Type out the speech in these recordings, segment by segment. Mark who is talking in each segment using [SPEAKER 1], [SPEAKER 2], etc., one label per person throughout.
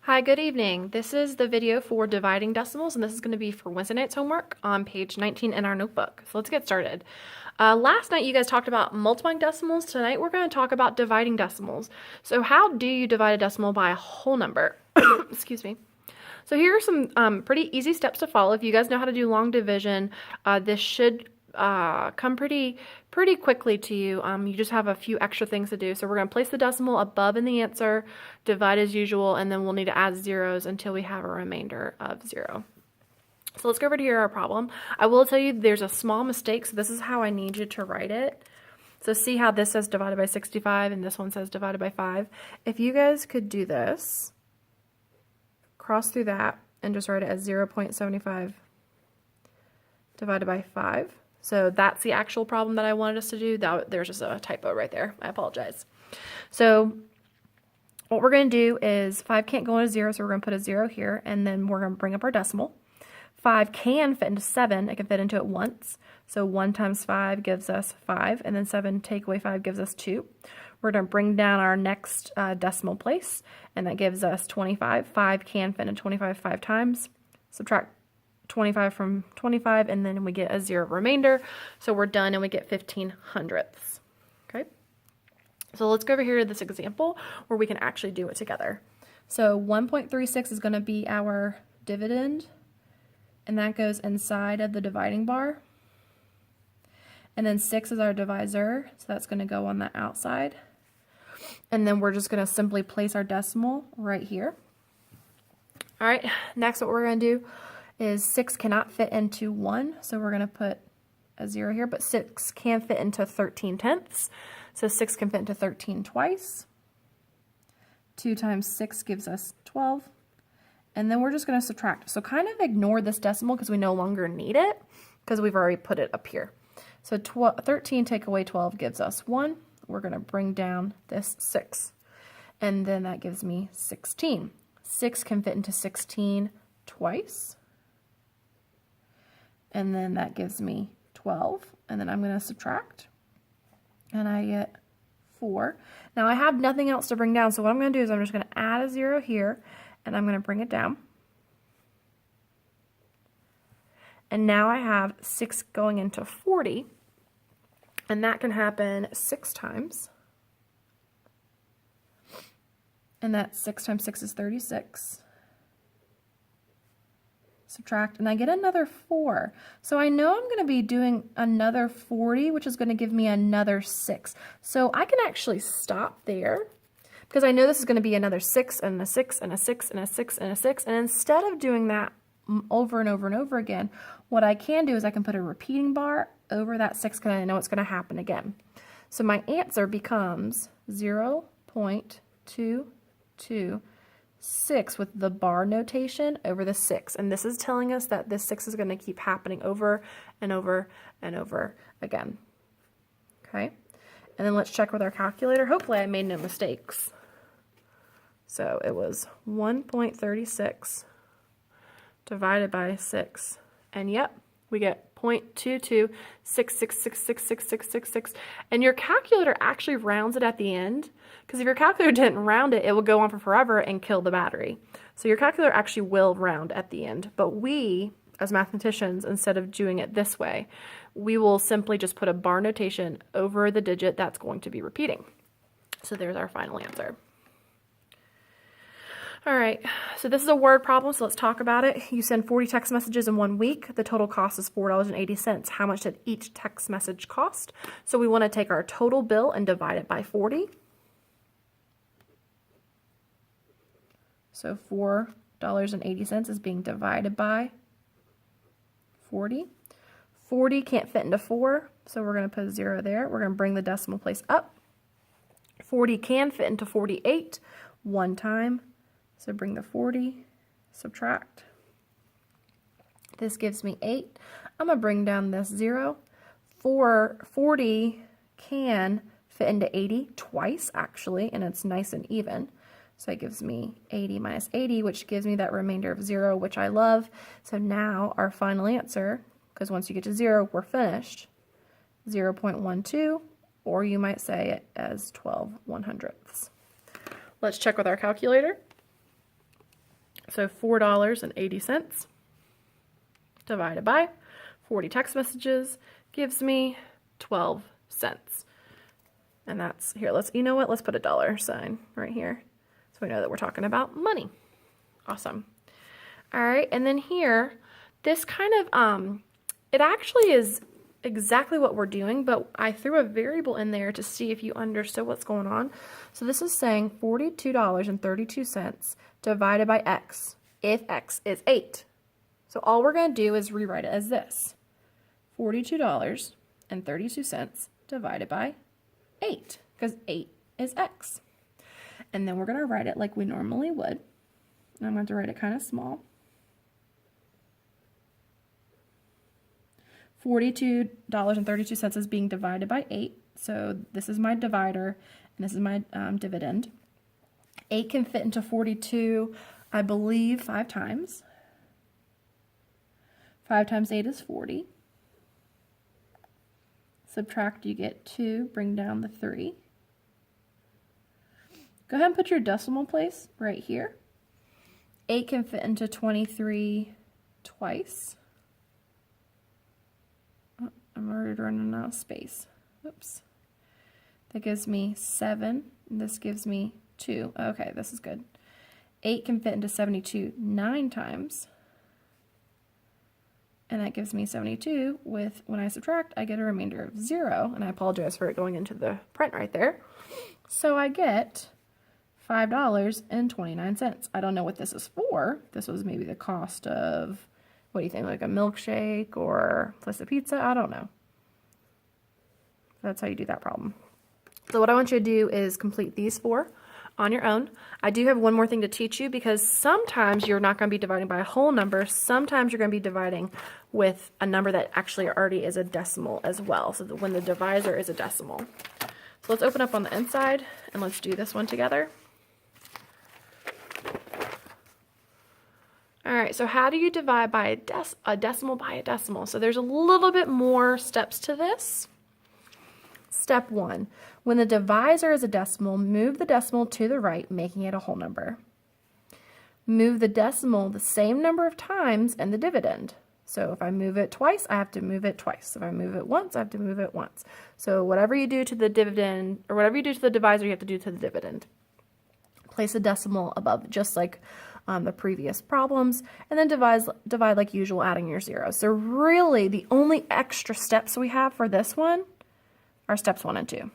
[SPEAKER 1] Hi, good evening. This is the video for dividing decimals, and this is going to be for Wednesday night's homework on page 19 in our notebook. So let's get started. Last night you guys talked about multiplying decimals. Tonight we're going to talk about dividing decimals. So how do you divide a decimal by a whole number? Excuse me. So here are some pretty easy steps to follow. If you guys know how to do long division, this should come pretty quickly to you. You just have a few extra things to do. So we're going to place the decimal above in the answer, divide as usual, and then we'll need to add zeros until we have a remainder of 0. So let's go over to our problem. I will tell you there's a small mistake, so this is how I need you to write it. So see how this says divided by 65 and this one says divided by 5. If you guys could do this, cross through that and just write it as 0.75 divided by 5. So that's the actual problem that I wanted us to do. There's just a typo right there. I apologize. So what we're going to do is 5 can't go into 0, so we're going to put a 0 here, and then we're going to bring up our decimal. 5 can fit into 7. It can fit into it once. So 1 times 5 gives us 5, and then 7 take away 5 gives us 2. We're going to bring down our next decimal place, and that gives us 25. 5 can fit into 25 5 times. Subtract 25 from 25, and then we get a 0 remainder. So we're done, and we get 15 hundredths. Okay. So let's go over here to this example where we can actually do it together. So 1.36 is going to be our dividend, and that goes inside of the dividing bar. And then 6 is our divisor, so that's going to go on the outside. And then we're just going to simply place our decimal right here. All right, next what we're going to do is 6 cannot fit into 1, so we're going to put a 0 here, but 6 can fit into 13 tenths, so 6 can fit into 13 twice. 2 times 6 gives us 12, and then we're just going to subtract. So kind of ignore this decimal because we no longer need it because we've already put it up here. So 13 take away 12 gives us 1. We're going to bring down this 6, and then that gives me 16. 6 can fit into 16 twice. And then that gives me 12, and then I'm going to subtract, and I get 4. Now I have nothing else to bring down, so what I'm going to do is I'm just going to add a 0 here, and I'm going to bring it down. And now I have 6 going into 40, and that can happen 6 times. And that 6 times 6 is 36. Subtract, and I get another 4. So I know I'm going to be doing another 40, which is going to give me another 6. So I can actually stop there because I know this is going to be another 6 and a 6 and a 6 and a 6 and a 6. And instead of doing that over and over and over again, what I can do is I can put a repeating bar over that 6 because I know it's going to happen again. So my answer becomes 0.226 with the bar notation over the 6, and this is telling us that this 6 is going to keep happening over and over and over again. Okay, and then let's check with our calculator. Hopefully I made no mistakes. So it was 1.36 divided by 6, and yep, we get 0.2266666666, and your calculator actually rounds it at the end, because if your calculator didn't round it, it will go on for forever and kill the battery. So your calculator actually will round at the end, but we, as mathematicians, instead of doing it this way, we will simply just put a bar notation over the digit that's going to be repeating. So there's our final answer. All right, so this is a word problem, so let's talk about it. You send 40 text messages in 1 week. The total cost is $4.80. How much did each text message cost? So we want to take our total bill and divide it by 40. So $4.80 is being divided by 40. 40 can't fit into 4, so we're going to put a 0 there. We're going to bring the decimal place up. 40 can fit into 48 one time. So bring the 40, subtract. This gives me 8. I'm going to bring down this 0. 40 can fit into 80 twice, actually, and it's nice and even. So it gives me 80 minus 80, which gives me that remainder of 0, which I love. So now our final answer, because once you get to 0, we're finished, 0.12, or you might say it as 12 100ths. Let's check with our calculator. So $4.80 divided by 40 text messages gives me 12 cents. And that's, here, you know what, let's put a dollar sign right here so we know that we're talking about money. Awesome. All right, and then here, this kind of, it actually is exactly what we're doing, but I threw a variable in there to see if you understood what's going on. So this is saying $42.32 divided by X, if X is 8. So all we're going to do is rewrite it as this. $42.32 divided by 8, because 8 is X. And then we're going to write it like we normally would. And I'm going to write it kind of small. $42.32 is being divided by 8. So this is my divider, and this is my dividend. 8 can fit into 42, I believe, 5 times. 5 times 8 is 40. Subtract, you get 2, bring down the 3. Go ahead and put your decimal place right here. 8 can fit into 23 twice. Oh, I'm already running out of space. Oops. That gives me 7, and this gives me 2. Okay, this is good. 8 can fit into 72 9 times. And that gives me 72 with, when I subtract, I get a remainder of 0. And I apologize for it going into the print right there. So I get $5.29. I don't know what this is for. This was maybe the cost of, what do you think, like a milkshake or a slice of pizza? I don't know. That's how you do that problem. So what I want you to do is complete these 4 on your own. I do have one more thing to teach you, because sometimes you're not going to be dividing by a whole number. Sometimes you're going to be dividing with a number that actually already is a decimal as well. So that when the divisor is a decimal. So let's open up on the inside and let's do this one together. All right, so how do you divide by a decimal by a decimal? So there's a little bit more steps to this. Step 1, when the divisor is a decimal, move the decimal to the right, making it a whole number. Move the decimal the same number of times in the dividend. So if I move it twice, I have to move it twice. If I move it once, I have to move it once. So whatever you do to the dividend, or whatever you do to the divisor, you have to do to the dividend. Place a decimal above, just like the previous problems, and then divide like usual, adding your zeros. So really, the only extra steps we have for this one are steps 1 and 2.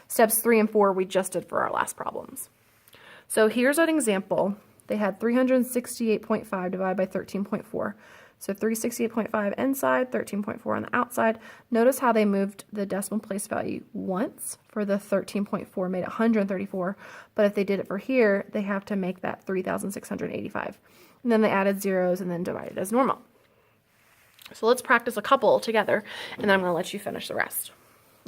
[SPEAKER 1] Steps 3 and 4 we just did for our last problems. So here's an example. They had 368.5 divided by 13.4. So 368.5 inside, 13.4 on the outside. Notice how they moved the decimal place value once. For the 13.4 made it 134, but if they did it for here, they have to make that 3,685. And then they added zeros and then divided as normal. So let's practice a couple together, and then I'm going to let you finish the rest.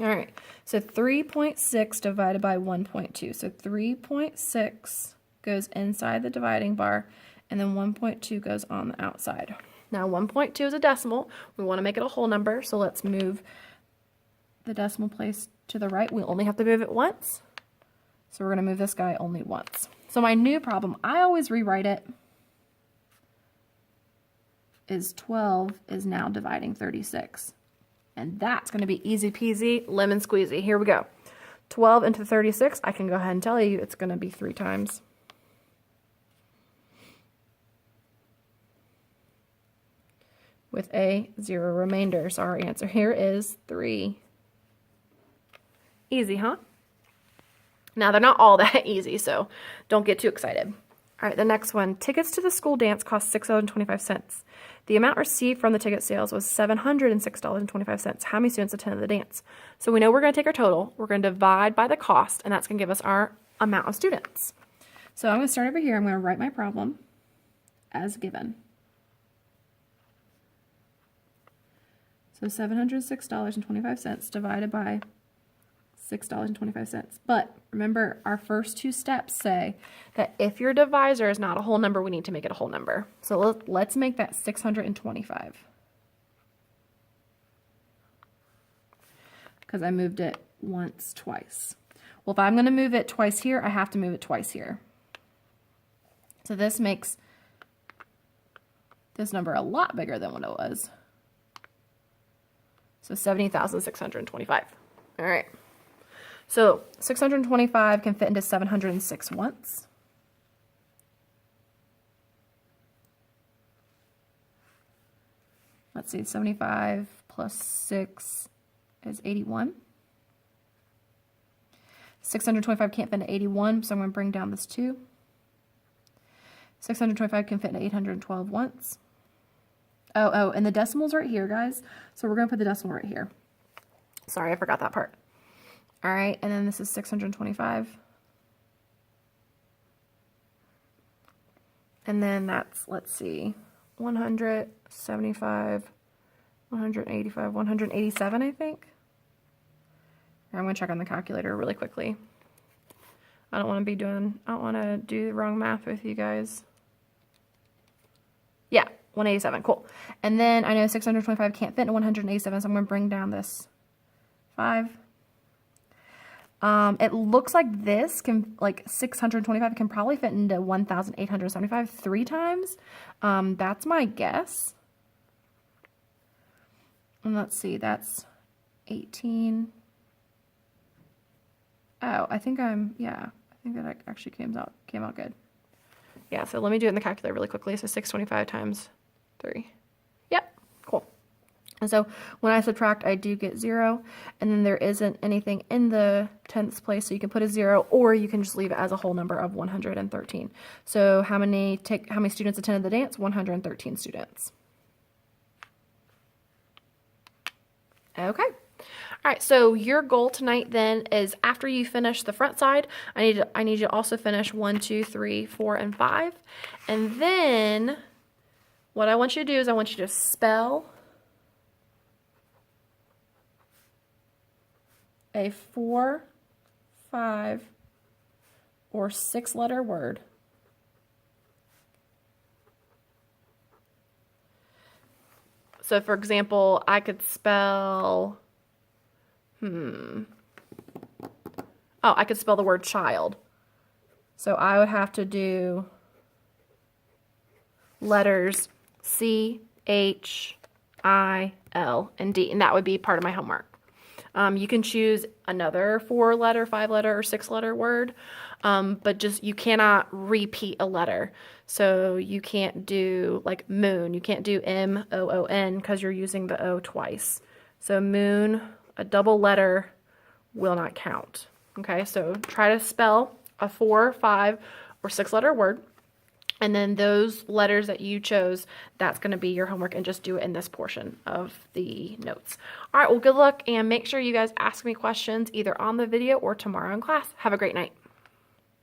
[SPEAKER 1] All right, so 3.6 divided by 1.2. So 3.6 goes inside the dividing bar, and then 1.2 goes on the outside. Now 1.2 is a decimal. We want to make it a whole number, so let's move the decimal place to the right. We only have to move it once, so we're going to move this guy only once. So my new problem, I always rewrite it, is 12 is now dividing 36. And that's going to be easy peasy, lemon squeezy. Here we go. 12 into 36, I can go ahead and tell you it's going to be 3 times. With a 0 remainder. So our answer here is 3. Easy, huh? Now, they're not all that easy, so don't get too excited. All right, the next one. Tickets to the school dance cost $6.25. The amount received from the ticket sales was $706.25. How many students attended the dance? So we know we're going to take our total. We're going to divide by the cost, and that's going to give us our amount of students. So I'm going to start over here. I'm going to write my problem as given. So $706.25 divided by $6.25. But remember, our first 2 steps say that if your divisor is not a whole number, we need to make it a whole number. So let's make that 625. Because I moved it once, twice. Well, if I'm going to move it twice here, I have to move it twice here. So this makes this number a lot bigger than what it was. So 70,625. All right. So 625 can fit into 706 once. Let's see, 75 plus 6 is 81. 625 can't fit into 81, so I'm going to bring down this 2. 625 can fit into 812 once. Oh, and the decimal's right here, guys. So we're going to put the decimal right here. Sorry, I forgot that part. All right, and then this is 625. And then that's, let's see, 175, 185, 187, I think. I'm going to check on the calculator really quickly. I don't want to do the wrong math with you guys. Yeah, 187, cool. And then I know 625 can't fit into 187, so I'm going to bring down this 5. It looks like this can, like 625 can probably fit into 1,875 3 times. That's my guess. And let's see, that's 18. Oh, I think that actually came out good. Yeah, so let me do it in the calculator really quickly. So 625 times 3. Yep, cool. And so when I subtract, I do get 0, and then there isn't anything in the tenths place, so you can put a 0, or you can just leave it as a whole number of 113. So how many students attended the dance? 113 students. Okay. All right, so your goal tonight then is after you finish the front side, I need you to also finish 1, 2, 3, 4, and 5. And then what I want you to do is I want you to spell a 4, 5, or 6-letter word. So for example, I could spell I could spell the word child. So I would have to do letters C, H, I, L, and D, and that would be part of my homework. You can choose another 4-letter, 5-letter, or 6-letter word, but just you cannot repeat a letter. So you can't do like moon. You can't do M-O-O-N because you're using the O twice. So moon, a double letter, will not count. Okay, so try to spell a 4, 5, or 6-letter word. And then those letters that you chose, that's going to be your homework, and just do it in this portion of the notes. All right, well, good luck, and make sure you guys ask me questions either on the video or tomorrow in class. Have a great night.